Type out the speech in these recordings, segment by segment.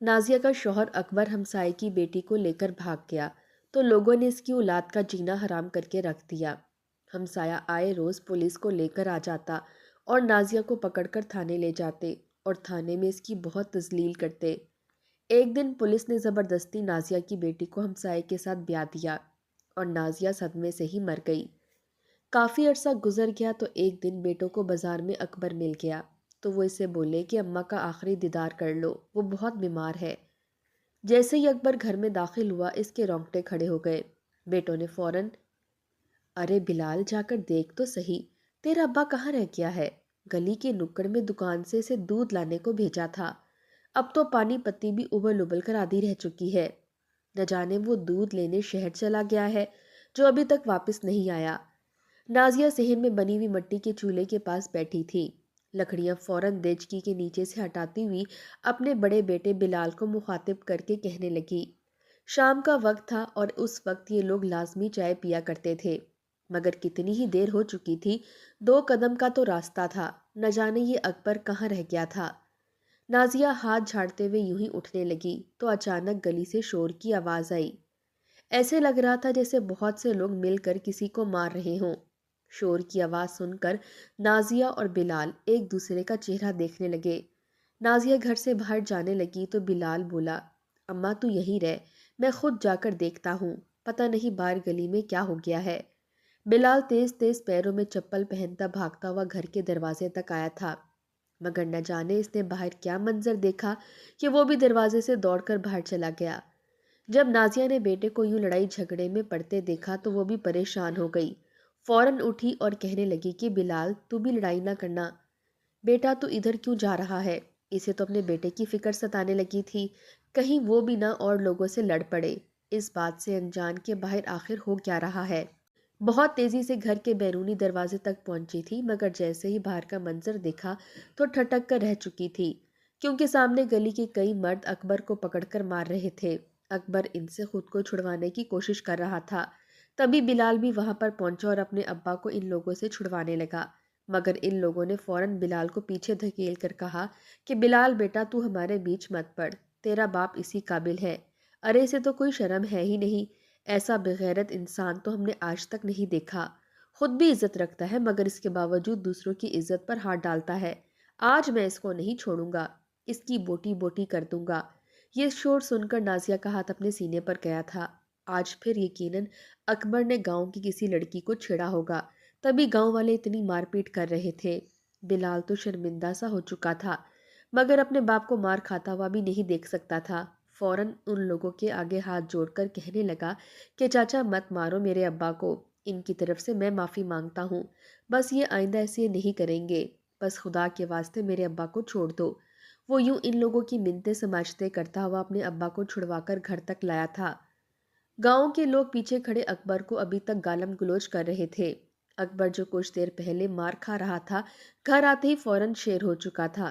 نازیہ کا شوہر اکبر ہمسائے کی بیٹی کو لے کر بھاگ گیا تو لوگوں نے اس کی اولاد کا جینا حرام کر کے رکھ دیا۔ ہمسایہ آئے روز پولیس کو لے کر آ جاتا اور نازیہ کو پکڑ کر تھانے لے جاتے اور تھانے میں اس کی بہت تذلیل کرتے۔ ایک دن پولیس نے زبردستی نازیہ کی بیٹی کو ہمسائے کے ساتھ بیاہ دیا اور نازیہ صدمے سے ہی مر گئی۔ کافی عرصہ گزر گیا تو ایک دن بیٹوں کو بازار میں اکبر مل گیا تو وہ اسے بولے کہ اماں کا آخری دیدار کر لو، وہ بہت بیمار ہے۔ جیسے ہی اکبر گھر میں داخل ہوا اس کے رونگٹے کھڑے ہو گئے۔ بیٹوں نے فوراً ارے بلال جا کر دیکھ تو صحیح، تیرا ابا کہاں رہ گیا ہے؟ گلی کے نکڑ میں دکان سے اسے دودھ لانے کو بھیجا تھا، اب تو پانی پتی بھی ابل ابل کر آدھی رہ چکی ہے، نہ جانے وہ دودھ لینے شہر چلا گیا ہے جو ابھی تک واپس نہیں آیا۔ نازیہ صحن میں بنی ہوئی مٹی کے چولہے کے پاس بیٹھی تھی، لکڑیاں فوراً دیچکی کے نیچے سے ہٹاتی ہوئی اپنے بڑے بیٹے بلال کو مخاطب کر کے کہنے لگی۔ شام کا وقت تھا اور اس وقت یہ لوگ لازمی چائے پیا کرتے تھے، مگر کتنی ہی دیر ہو چکی تھی، 2 قدم کا تو راستہ تھا، نہ جانے یہ اکبر کہاں رہ گیا تھا۔ نازیہ ہاتھ جھاڑتے ہوئے یوں ہی اٹھنے لگی تو اچانک گلی سے شور کی آواز آئی۔ ایسے لگ رہا تھا جیسے بہت سے لوگ مل کر کسی کو مار رہے ہوں۔ شور کی آواز سن کر نازیہ اور بلال ایک دوسرے کا چہرہ دیکھنے لگے۔ نازیہ گھر سے باہر جانے لگی تو بلال بولا، اماں تو یہیں رہ، میں خود جا کر دیکھتا ہوں، پتہ نہیں باہر گلی میں کیا ہو گیا ہے۔ بلال تیز تیز پیروں میں چپل پہنتا بھاگتا ہوا گھر کے دروازے تک آیا تھا، مگر نہ جانے اس نے باہر کیا منظر دیکھا کہ وہ بھی دروازے سے دوڑ کر باہر چلا گیا۔ جب نازیہ نے بیٹے کو یوں لڑائی جھگڑے میں پڑتے دیکھا تو وہ بھی پریشان ہو گئی، فوراً اٹھی اور کہنے لگی کہ بلال تو بھی لڑائی نہ کرنا، بیٹا تو ادھر کیوں جا رہا ہے؟ اسے تو اپنے بیٹے کی فکر ستانے لگی تھی، کہیں وہ بھی نہ اور لوگوں سے لڑ پڑے۔ اس بات سے انجان کے باہر آخر ہو کیا رہا ہے۔ بہت تیزی سے گھر کے بیرونی دروازے تک پہنچی تھی، مگر جیسے ہی باہر کا منظر دیکھا تو ٹھٹک کر رہ چکی تھی، کیونکہ سامنے گلی کے کئی مرد اکبر کو پکڑ کر مار رہے تھے۔ اکبر ان سے خود کو چھڑوانے کی کوشش کر رہا تھا، تبھی بلال بھی وہاں پر پہنچا اور اپنے ابا کو ان لوگوں سے چھڑوانے لگا، مگر ان لوگوں نے فوراً بلال کو پیچھے دھکیل کر کہا کہ بلال بیٹا تو ہمارے بیچ مت پڑ، تیرا باپ اسی قابل ہے، ارے اسے تو کوئی شرم ہے ہی نہیں، ایسا بغیرت انسان تو ہم نے آج تک نہیں دیکھا، خود بھی عزت رکھتا ہے مگر اس کے باوجود دوسروں کی عزت پر ہاتھ ڈالتا ہے، آج میں اس کو نہیں چھوڑوں گا، اس کی بوٹی بوٹی کر دوں گا۔ یہ شور سن کر نازیہ کا ہاتھ اپنے سینے پر گیا تھا، آج پھر یقیناً اکبر نے گاؤں کی کسی لڑکی کو چھیڑا ہوگا، تبھی گاؤں والے اتنی مار پیٹ کر رہے تھے۔ بلال تو شرمندہ سا ہو چکا تھا، مگر اپنے باپ کو مار کھاتا ہوا بھی نہیں دیکھ سکتا تھا، فوراً ان لوگوں کے آگے ہاتھ جوڑ کر کہنے لگا کہ چاچا مت مارو میرے ابا کو، ان کی طرف سے میں معافی مانگتا ہوں، بس یہ آئندہ ایسے نہیں کریں گے، بس خدا کے واسطے میرے ابا کو چھوڑ دو۔ وہ یوں ان لوگوں کی منتیں سماجھتے کرتا ہوا اپنے ابا کو چھڑوا کر گھر تک لایا تھا۔ گاؤں کے لوگ پیچھے کھڑے اکبر کو ابھی تک گالم گلوچ کر رہے تھے۔ اکبر جو کچھ دیر پہلے مار کھا رہا تھا، گھر آتے ہی فوراً شیر ہو چکا تھا،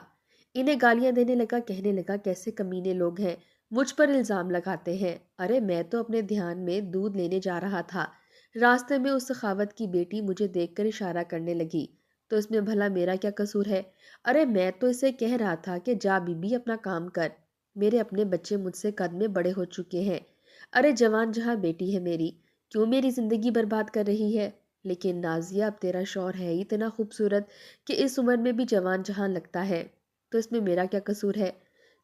انہیں گالیاں دینے لگا، کہنے لگا کیسے کمینے لوگ ہیں، مجھ پر الزام لگاتے ہیں، ارے میں تو اپنے دھیان میں دودھ لینے جا رہا تھا، راستے میں اس سخاوت کی بیٹی مجھے دیکھ کر اشارہ کرنے لگی تو اس میں بھلا میرا کیا قصور ہے؟ ارے میں تو اسے کہہ رہا تھا کہ جا بی بی اپنا کام کر، میرے اپنے بچے مجھ سے قد میں بڑے ہو چکے ہیں، ارے جوان جہاں بیٹی ہے میری، کیوں میری زندگی برباد کر رہی ہے؟ لیکن نازیہ اب تیرا شوہر ہے اتنا خوبصورت کہ اس عمر میں بھی جوان جہاں لگتا ہے، تو اس میں میرا کیا قصور ہے؟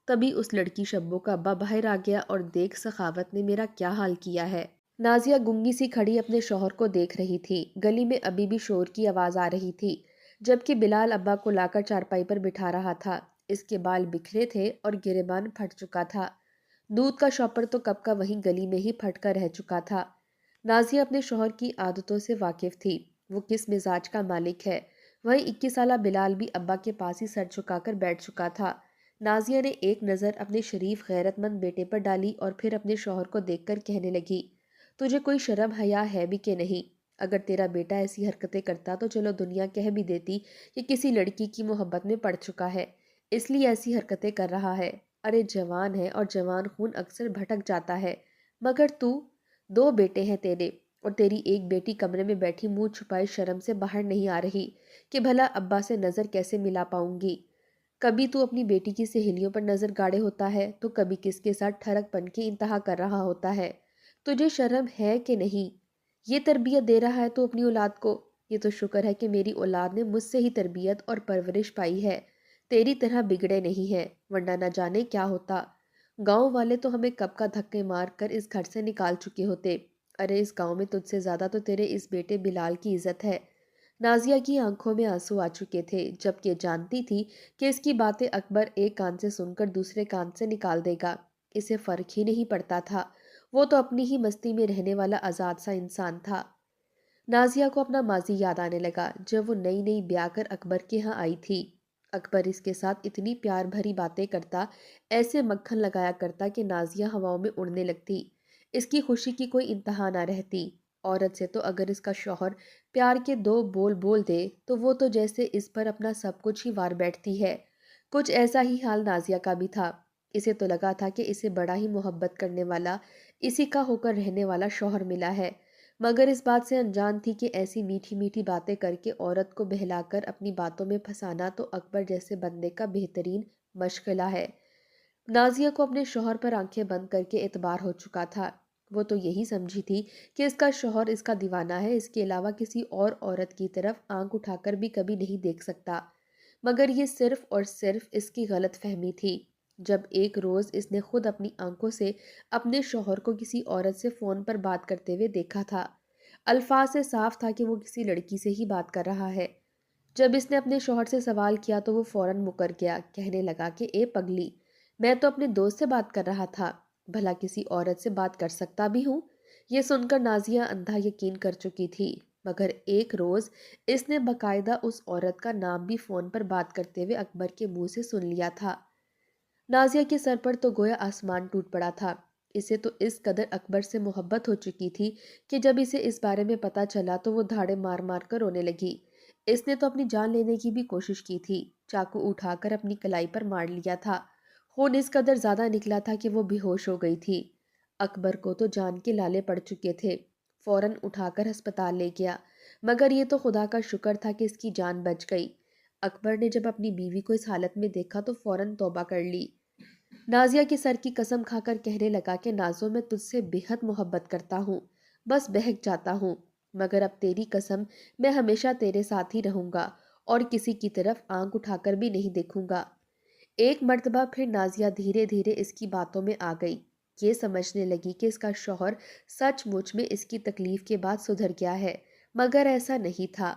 تبھی اس لڑکی شبو کا ابا باہر آ گیا اور دیکھ سخاوت نے میرا کیا حال کیا ہے۔ نازیہ گنگی سی کھڑی اپنے شوہر کو دیکھ رہی تھی، گلی میں ابھی بھی شور کی آواز آ رہی تھی، جبکہ بلال ابا کو لا کر چارپائی پر بٹھا رہا تھا، اس کے بال بکھرے تھے اور گریبان پھٹ چکا تھا، دودھ کا شاپر تو کب کا وہیں گلی میں ہی پھٹ کر رہ چکا تھا۔ نازیہ اپنے شوہر کی عادتوں سے واقف تھی، وہ کس مزاج کا مالک ہے، وہیں 21 سالہ بلال بھی ابا کے پاس ہی سر جھکا کر بیٹھ چکا تھا۔ نازیہ نے ایک نظر اپنے شریف غیرت مند بیٹے پر ڈالی اور پھر اپنے شوہر کو دیکھ کر کہنے لگی، تجھے کوئی شرم حیا ہے بھی کہ نہیں؟ اگر تیرا بیٹا ایسی حرکتیں کرتا تو چلو دنیا کہہ بھی دیتی کہ کسی لڑکی کی محبت میں پڑ چکا ہے، اس لیے ایسی حرکتیں کر رہا ہے، ارے جوان ہے اور جوان خون اکثر بھٹک جاتا ہے، مگر تو 2 بیٹے ہیں تیرے اور تیری ایک بیٹی کمرے میں بیٹھی منہ چھپائے شرم سے باہر نہیں آ رہی کہ بھلا ابا سے نظر کیسے ملا پاؤں گی؟ کبھی تو اپنی بیٹی کی سہیلیوں پر نظر گاڑے ہوتا ہے تو کبھی کس کے ساتھ ٹھڑک پن کی انتہا کر رہا ہوتا ہے۔ تجھے شرم ہے کہ نہیں؟ یہ تربیت دے رہا ہے تو اپنی اولاد کو۔ یہ تو شکر ہے کہ میری اولاد نے مجھ سے ہی تربیت اور پرورش پائی ہے، تیری طرح بگڑے نہیں ہے، ورنہ نہ جانے کیا ہوتا۔ گاؤں والے تو ہمیں کب کا دھکے مار کر اس گھر سے نکال چکے ہوتے۔ ارے اس گاؤں میں تجھ سے زیادہ تو تیرے اس بیٹے بلال کی عزت ہے۔ نازیہ کی آنکھوں میں آنسو آ چکے تھے، جبکہ جانتی تھی کہ اس کی باتیں اکبر ایک کان سے سن کر دوسرے کان سے نکال دے گا۔ اسے فرق ہی نہیں پڑتا تھا، وہ تو اپنی ہی مستی میں رہنے والا آزاد سا انسان تھا۔ نازیہ کو اپنا ماضی یاد آنے لگا جب وہ نئی نئی بیاہ کر اکبر کے ہاں آئی تھی۔ اکبر اس کے ساتھ اتنی پیار بھری باتیں کرتا، ایسے مکھن لگایا کرتا کہ نازیہ ہواؤں میں اڑنے لگتی۔ اس کی خوشی کی کوئی انتہا نہ رہتی۔ عورت سے تو اگر اس کا شوہر پیار کے دو بول بول دے تو وہ تو جیسے اس پر اپنا سب کچھ ہی وار بیٹھتی ہے۔ کچھ ایسا ہی حال نازیہ کا بھی تھا۔ اسے تو لگا تھا کہ اسے بڑا ہی محبت کرنے والا، اسی کا ہو کر رہنے والا شوہر ملا ہے، مگر اس بات سے انجان تھی کہ ایسی میٹھی میٹھی باتیں کر کے عورت کو بہلا کر اپنی باتوں میں پھنسانا تو اکبر جیسے بندے کا بہترین مشغلہ ہے۔ نازیہ کو اپنے شوہر پر آنکھیں بند کر کے اعتبار ہو چکا تھا۔ وہ تو یہی سمجھی تھی کہ اس کا شوہر اس کا دیوانہ ہے، اس کے علاوہ کسی اور عورت کی طرف آنکھ اٹھا کر بھی کبھی نہیں دیکھ سکتا، مگر یہ صرف اور صرف اس کی غلط فہمی تھی۔ جب ایک روز اس نے خود اپنی آنکھوں سے اپنے شوہر کو کسی عورت سے فون پر بات کرتے ہوئے دیکھا تھا، الفاظ سے صاف تھا کہ وہ کسی لڑکی سے ہی بات کر رہا ہے۔ جب اس نے اپنے شوہر سے سوال کیا تو وہ فوراً مکر گیا، کہنے لگا کہ اے پگلی، میں تو اپنے دوست سے بات کر رہا تھا، بھلا کسی عورت سے بات کر سکتا بھی ہوں؟ یہ سن کر نازیہ اندھا یقین کر چکی تھی، مگر ایک روز اس نے باقاعدہ اس عورت کا نام بھی فون پر بات کرتے ہوئے اکبر کے منہ سے سن لیا تھا۔ نازیہ کے سر پر تو گویا آسمان ٹوٹ پڑا تھا۔ اسے تو اس قدر اکبر سے محبت ہو چکی تھی کہ جب اسے اس بارے میں پتہ چلا تو وہ دھاڑے مار مار کر رونے لگی۔ اس نے تو اپنی جان لینے کی بھی کوشش کی تھی، چاقو اٹھا کر اپنی کلائی پر مار لیا تھا۔ خون اس قدر زیادہ نکلا تھا کہ وہ بے ہوش ہو گئی تھی۔ اکبر کو تو جان کے لالے پڑ چکے تھے، فوراً اٹھا کر ہسپتال لے گیا، مگر یہ تو خدا کا شکر تھا کہ اس کی جان بچ گئی۔ اکبر نے جب اپنی بیوی کو اس حالت میں دیکھا تو فوراً توبہ کر لی۔ نازیہ کے سر کی قسم کھا کر کہنے لگا کہ نازو میں تجھ سے بے حد محبت کرتا ہوں، بس بہک جاتا ہوں، مگر اب تیری قسم میں ہمیشہ تیرے ساتھ ہی رہوں گا اور کسی کی طرف آنکھ اٹھا کر بھی نہیں دیکھوں گا۔ ایک مرتبہ پھر نازیہ دھیرے دھیرے اس کی باتوں میں آ گئی، یہ سمجھنے لگی کہ اس کا شوہر سچ مچ میں اس کی تکلیف کے بعد سدھر گیا ہے، مگر ایسا نہیں تھا۔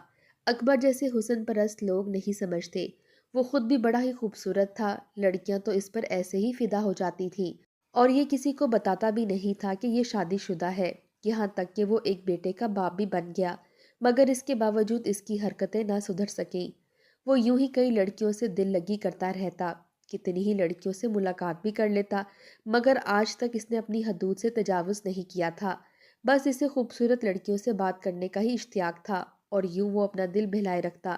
اکبر جیسے حسن پرست لوگ نہیں سمجھتے، وہ خود بھی بڑا ہی خوبصورت تھا، لڑکیاں تو اس پر ایسے ہی فدا ہو جاتی تھیں، اور یہ کسی کو بتاتا بھی نہیں تھا کہ یہ شادی شدہ ہے، یہاں تک کہ وہ ایک بیٹے کا باپ بھی بن گیا، مگر اس کے باوجود اس کی حرکتیں نہ سدھر سکیں۔ وہ یوں ہی کئی لڑکیوں سے دل لگی کرتا رہتا، کتنی ہی لڑکیوں سے ملاقات بھی کر لیتا، مگر آج تک اس نے اپنی حدود سے تجاوز نہیں کیا تھا۔ بس اسے خوبصورت لڑکیوں سے بات کرنے کا ہی اشتیاق تھا، اور یوں وہ اپنا دل بہلائے رکھتا۔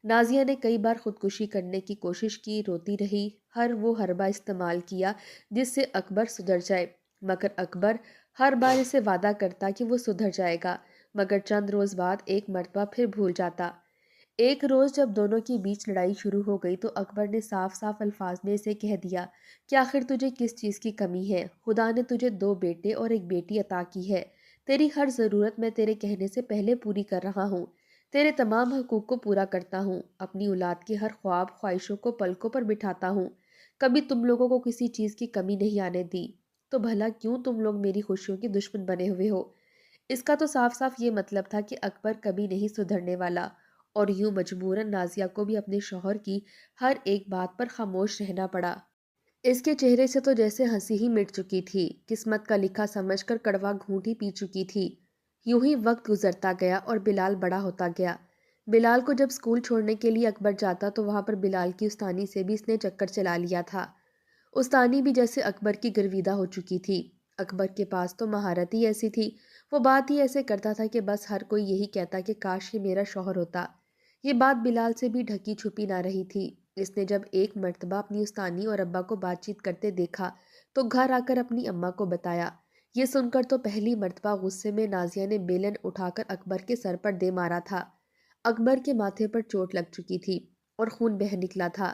نازیہ نے کئی بار خودکشی کرنے کی کوشش کی، روتی رہی، ہر وہ حربہ استعمال کیا جس سے اکبر سدھر جائے، مگر اکبر ہر بار اسے وعدہ کرتا کہ وہ سدھر جائے گا، مگر چند روز بعد ایک مرتبہ پھر بھول جاتا۔ ایک روز جب دونوں کے بیچ لڑائی شروع ہو گئی تو اکبر نے صاف صاف الفاظ میں اسے کہہ دیا کہ آخر تجھے کس چیز کی کمی ہے؟ خدا نے تجھے 2 بیٹے اور ایک بیٹی عطا کی ہے، تیری ہر ضرورت میں تیرے کہنے سے پہلے پوری کر رہا ہوں، تیرے تمام حقوق کو پورا کرتا ہوں، اپنی اولاد کی ہر خواب خواہشوں کو پلکوں پر بٹھاتا ہوں، کبھی تم لوگوں کو کسی چیز کی کمی نہیں آنے دی، تو بھلا کیوں تم لوگ میری خوشیوں کے دشمن بنے ہوئے ہو؟ اس کا تو صاف صاف یہ مطلب تھا کہ اکبر کبھی نہیں سدھرنے والا، اور یوں مجبوراً نازیہ کو بھی اپنے شوہر کی ہر ایک بات پر خاموش رہنا پڑا۔ اس کے چہرے سے تو جیسے ہنسی ہی مٹ چکی تھی، قسمت کا لکھا سمجھ کر کڑوا گھونٹ ہی پی چکی تھی۔ یوں ہی وقت گزرتا گیا اور بلال بڑا ہوتا گیا۔ بلال کو جب اسکول چھوڑنے کے لیے اکبر جاتا تو وہاں پر بلال کی استانی سے بھی اس نے چکر چلا لیا تھا۔ استانی بھی جیسے اکبر کی گرویدہ ہو چکی تھی۔ اکبر کے پاس تو مہارت ہی ایسی تھی، وہ بات ہی ایسے کرتا تھا کہ بس ہر کوئی یہی کہتا کہ کاش یہ میرا شوہر ہوتا۔ یہ بات بلال سے بھی ڈھکی چھپی نہ رہی تھی۔ اس نے جب ایک مرتبہ اپنی استانی اور ابا کو بات چیت کرتے دیکھا تو گھر آ کر اپنی اماں کو بتایا۔ یہ سن کر تو پہلی مرتبہ غصے میں نازیہ نے بیلن اٹھا کر اکبر کے سر پر دے مارا تھا۔ اکبر کے ماتھے پر چوٹ لگ چکی تھی اور خون بہہ نکلا تھا۔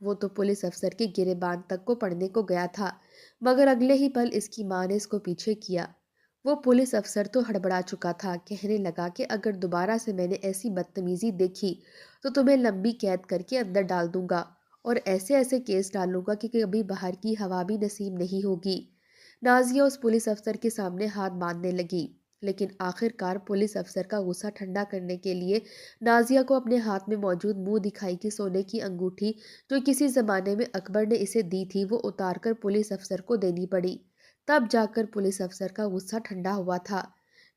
وہ تو پولیس افسر کے گریبان تک کو پڑھنے کو گیا تھا، مگر اگلے ہی پل اس کی ماں نے اس کو پیچھے کیا۔ وہ پولیس افسر تو ہڑبڑا چکا تھا، کہنے لگا کہ اگر دوبارہ سے میں نے ایسی بدتمیزی دیکھی تو تمہیں لمبی قید کر کے اندر ڈال دوں گا اور ایسے ایسے کیس ڈالوں گا کہ کبھی باہر کی ہوا بھی نصیب نہیں ہوگی۔ نازیہ اس پولیس افسر کے سامنے ہاتھ باندھنے لگی، لیکن آخر کار پولیس افسر کا غصہ ٹھنڈا کرنے کے لیے نازیہ کو اپنے ہاتھ میں موجود منہ دکھائی کی سونے کی انگوٹھی جو کسی زمانے میں اکبر نے اسے دی تھی وہ اتار کر پولیس افسر کو دینی پڑی۔ تب جا کر پولیس افسر کا غصہ ٹھنڈا ہوا تھا۔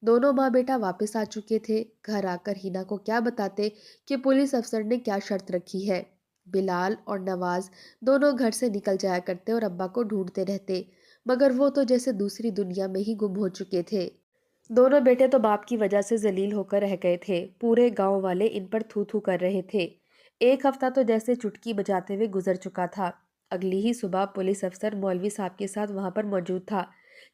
دونوں ماں بیٹا واپس آ چکے تھے۔ گھر آ کر ہینا کو کیا بتاتے کہ پولیس افسر نے کیا شرط رکھی ہے۔ بلال اور نواز دونوں گھر سے نکل جایا کرتے اور ابا کو ڈھونڈتے رہتے، مگر وہ تو جیسے دوسری دنیا میں ہی گم ہو چکے تھے۔ دونوں بیٹے تو باپ کی وجہ سے ذلیل ہو کر رہ گئے تھے۔ پورے گاؤں والے ان پر تھو تھو کر رہے تھے۔ ایک ہفتہ تو جیسے چٹکی بجاتے ہوئے گزر چکا تھا۔ اگلی ہی صبح پولیس افسر مولوی صاحب کے ساتھ وہاں پر موجود تھا۔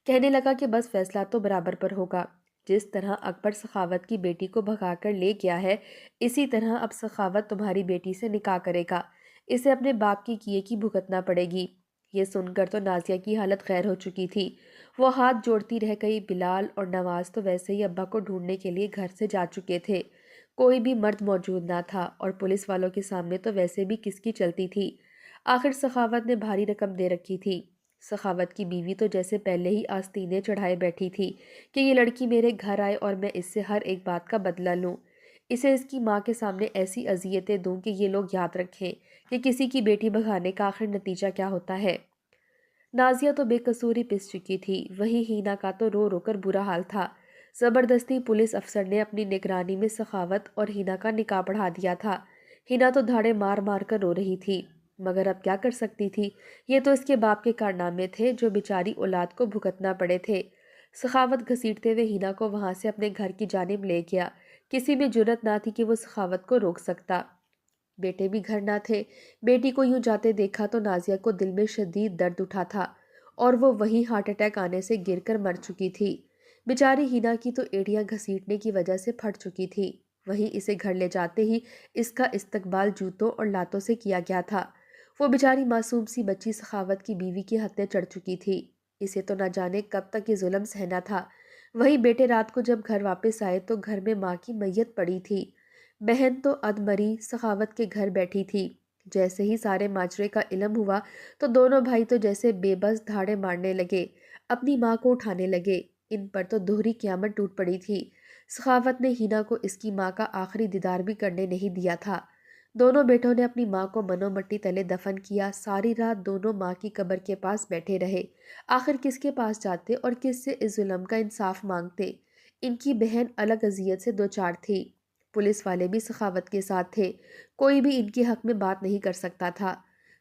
کہنے لگا کہ بس فیصلہ تو برابر پر ہوگا۔ جس طرح اکبر سخاوت کی بیٹی کو بھگا کر لے گیا ہے، اسی طرح اب سخاوت تمہاری بیٹی سے نکاح کرے گا۔ اسے اپنے باپ کی کیے کی بھگتنا پڑے گی۔ یہ سن کر تو نازیہ کی حالت غیر ہو چکی تھی۔ وہ ہاتھ جوڑتی رہ گئی۔ بلال اور نواز تو ویسے ہی ابا کو ڈھونڈنے کے لیے گھر سے جا چکے تھے۔ کوئی بھی مرد موجود نہ تھا اور پولیس والوں کے سامنے تو ویسے بھی کس کی چلتی تھی۔ آخر سخاوت نے بھاری رقم دے رکھی تھی۔ سخاوت کی بیوی تو جیسے پہلے ہی آستینے چڑھائے بیٹھی تھی کہ یہ لڑکی میرے گھر آئے اور میں اس سے ہر ایک بات کا بدلہ لوں، اسے اس کی ماں کے سامنے ایسی اذیتیں دوں کہ یہ لوگ یاد رکھیں کہ کسی کی بیٹی بھگانے کا آخر نتیجہ کیا ہوتا ہے۔ نازیہ تو بے قصور ہی پس چکی تھی، وہی ہینا کا تو رو رو کر برا حال تھا۔ زبردستی پولیس افسر نے اپنی نگرانی میں سخاوت اور ہینا کا نکاح پڑھا دیا تھا۔ ہینا تو دھاڑے مار مار کر رو رہی تھی، مگر اب کیا کر سکتی تھی؟ یہ تو اس کے باپ کے کارنامے تھے جو بیچاری اولاد کو بھگتنا پڑے تھے۔ سخاوت گھسیٹتے ہوئے ہینا کو وہاں سے اپنے گھر کی جانب لے گیا۔ کسی میں جرت نہ تھی کہ وہ سخاوت کو روک سکتا۔ بیٹے بھی گھر نہ تھے۔ بیٹی کو یوں جاتے دیکھا تو نازیہ کو دل میں شدید درد اٹھا تھا اور وہ وہیں ہارٹ اٹیک آنے سے گر کر مر چکی تھی۔ بیچاری ہینا کی تو ایڑیاں گھسیٹنے کی وجہ سے پھٹ چکی تھی۔ وہیں اسے گھر لے جاتے ہی اس کا استقبال جوتوں اور لاتوں سے کیا گیا تھا۔ وہ بیچاری معصوم سی بچی سخاوت کی بیوی کی حد چڑھ چکی تھی۔ اسے تو نہ جانے کب تک یہ ظلم سہنا تھا۔ وہیں بیٹے رات کو جب گھر واپس آئے تو گھر میں ماں کی میت پڑی تھی۔ بہن تو ادمری سخاوت کے گھر بیٹھی تھی۔ جیسے ہی سارے ماجرے کا علم ہوا تو دونوں بھائی تو جیسے بے بس دھاڑے مارنے لگے، اپنی ماں کو اٹھانے لگے۔ ان پر تو دوہری قیامت ٹوٹ پڑی تھی۔ سخاوت نے ہینا کو اس کی ماں کا آخری دیدار بھی کرنے نہیں دیا تھا۔ دونوں بیٹوں نے اپنی ماں کو منو مٹی تلے دفن کیا۔ ساری رات دونوں ماں کی قبر کے پاس بیٹھے رہے۔ آخر کس کے پاس جاتے اور کس سے اس ظلم کا انصاف مانگتے؟ ان کی بہن الگ اذیت سے دوچار تھی۔ پولیس والے بھی سخاوت کے ساتھ تھے۔ کوئی بھی ان کے حق میں بات نہیں کر سکتا تھا۔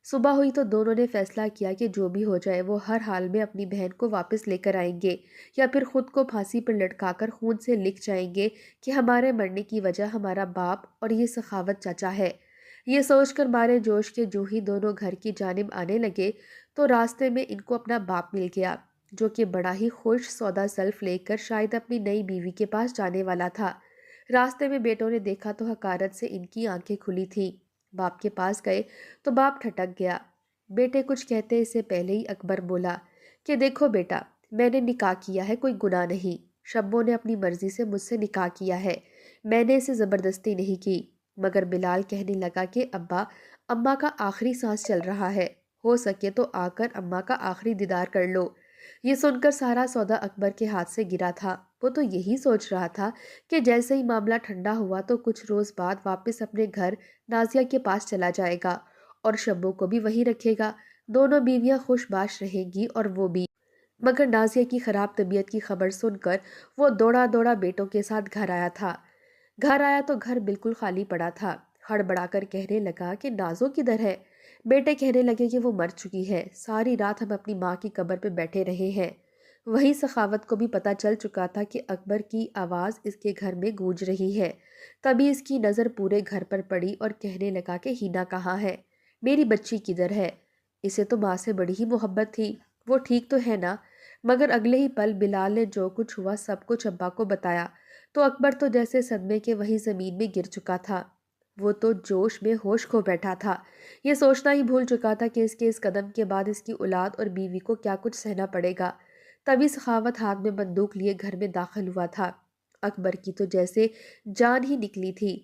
صبح ہوئی تو دونوں نے فیصلہ کیا کہ جو بھی ہو جائے وہ ہر حال میں اپنی بہن کو واپس لے کر آئیں گے یا پھر خود کو پھانسی پر لٹکا کر خون سے لکھ جائیں گے کہ ہمارے مرنے کی وجہ ہمارا باپ اور یہ سخاوت چچا ہے۔ یہ سوچ کر مارے جوش کے جو ہی دونوں گھر کی جانب آنے لگے تو راستے میں ان کو اپنا باپ مل گیا، جو کہ بڑا ہی خوش سودا سلف لے کر شاید اپنی نئی بیوی کے پاس جانے والا تھا۔ راستے میں بیٹوں نے دیکھا تو حقارت سے ان کی آنکھیں کھلی تھیں۔ باپ کے پاس گئے تو باپ ٹھٹک گیا۔ بیٹے کچھ کہتے اس سے پہلے ہی اکبر بولا کہ دیکھو بیٹا، میں نے نکاح کیا ہے، کوئی گناہ نہیں۔ شبو نے اپنی مرضی سے مجھ سے نکاح کیا ہے، میں نے اسے زبردستی نہیں کی۔ مگر بلال کہنے لگا کہ ابا، اماں کا آخری سانس چل رہا ہے، ہو سکے تو آ کر اماں کا آخری دیدار کر لو۔ یہ سن کر سارا سودا اکبر کے ہاتھ سے گرا تھا۔ وہ تو یہی سوچ رہا تھا کہ جیسے ہی معاملہ ٹھنڈا ہوا تو کچھ روز بعد واپس اپنے گھر نازیہ کے پاس چلا جائے گا اور شبو کو بھی وہیں رکھے گا۔ دونوں بیویاں خوش باش رہیں گی اور وہ بھی۔ مگر نازیہ کی خراب طبیعت کی خبر سن کر وہ دوڑا دوڑا بیٹوں کے ساتھ گھر آیا تھا۔ گھر آیا تو گھر بالکل خالی پڑا تھا۔ ہڑبڑا کر کہنے لگا کہ نازو کدھر ہے؟ بیٹے کہنے لگے کہ وہ مر چکی ہے، ساری رات ہم اپنی ماں کی قبر پہ بیٹھے رہے ہیں۔ وہی سخاوت کو بھی پتہ چل چکا تھا کہ اکبر کی آواز اس کے گھر میں گونج رہی ہے۔ تبھی اس کی نظر پورے گھر پر پڑی اور کہنے لگا کہ ہینا کہاں ہے؟ میری بچی کدھر ہے؟ اسے تو ماں سے بڑی ہی محبت تھی، وہ ٹھیک تو ہے نا؟ مگر اگلے ہی پل بلال نے جو کچھ ہوا سب کچھ ابا کو بتایا تو اکبر تو جیسے صدمے کے وہی زمین میں گر چکا تھا۔ وہ تو جوش میں ہوش کھو بیٹھا تھا، یہ سوچنا ہی بھول چکا تھا کہ اس قدم کے بعد اس کی اولاد اور بیوی کو کیا کچھ سہنا پڑے گا۔ تبھی سخاوت ہاتھ میں بندوق لیے گھر میں داخل ہوا تھا۔ اکبر کی تو جیسے جان ہی نکلی تھی۔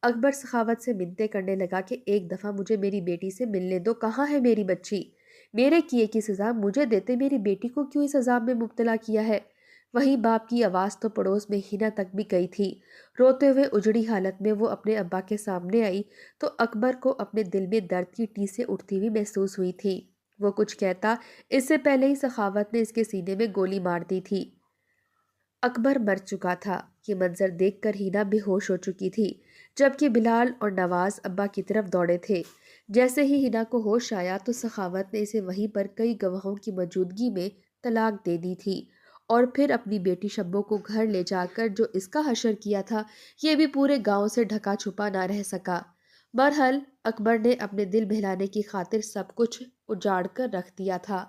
اکبر سخاوت سے منتیں کرنے لگا کہ ایک دفعہ مجھے میری بیٹی سے ملنے دو، کہاں ہے میری بچی؟ میرے کیے کی سزا مجھے دیتے، میری بیٹی کو کیوں اس عذاب میں مبتلا کیا ہے؟ وہیں باپ کی آواز تو پڑوس میں ہینا تک بھی گئی تھی۔ روتے ہوئے اجڑی حالت میں وہ اپنے ابا کے سامنے آئی تو اکبر کو اپنے دل میں درد کی ٹیسیں اٹھتی ہوئی محسوس ہوئی تھی۔ وہ کچھ کہتا اس سے پہلے ہی سخاوت نے اس کے سینے میں گولی مار دی تھی۔ اکبر مر چکا تھا۔ یہ منظر دیکھ کر ہینا بے ہوش ہو چکی تھی، جبکہ بلال اور نواز ابا کی طرف دوڑے تھے۔ جیسے ہی ہینا کو ہوش آیا تو سخاوت نے اسے وہیں پر کئی گواہوں کی موجودگی میں طلاق دے دی تھی، اور پھر اپنی بیٹی شبو کو گھر لے جا کر جو اس کا حشر کیا تھا یہ بھی پورے گاؤں سے ڈھکا چھپا نہ رہ سکا۔ بہرحال اکبر نے اپنے دل بہلانے کی خاطر سب کچھ اجاڑ کر رکھ دیا تھا۔